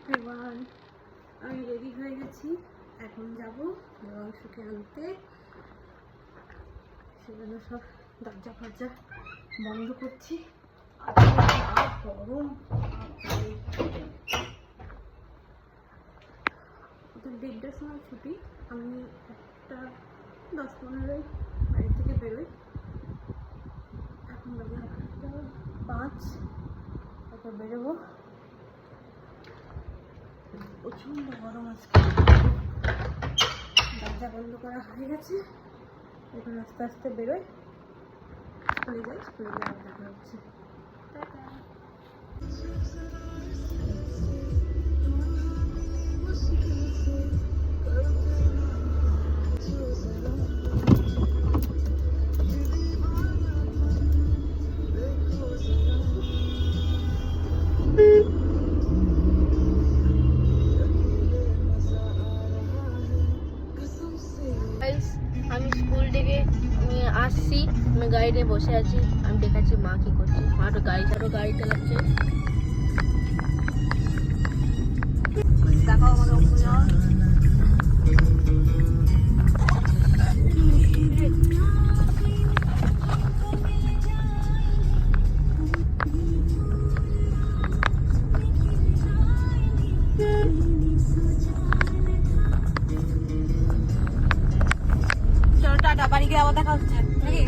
Everyone, আমি ready হয়ে গেছি। এখন যাব দেবাংশুকে আনতে। সেজন্য সব দরজা ফরজা বন্ধ করছি। গরম, ওদের 1:30টার সময় ছুটি। আমি 1:10-15 বাড়ি থেকে বেরোই। এখন বাজে 5, তারপর বেরোবো। প্রচণ্ড গরম আজকে। দরজা বন্ধ করা হয়ে গেছে। এখন আস্তে আস্তে বেরোই, স্কুলে যাই। স্কুলে যাওয়ার দেখা হচ্ছে। টাটা। আমি স্কুল থেকে আসছি, আমি গাড়িতে বসে আছি। আমি দেখাচ্ছি মা কি করছে। মা তো গাড়ি চালাচ্ছে। দেখাও আমাকে টাটা, বাড়ি গিয়ে আবার দেখা হচ্ছে নাকি?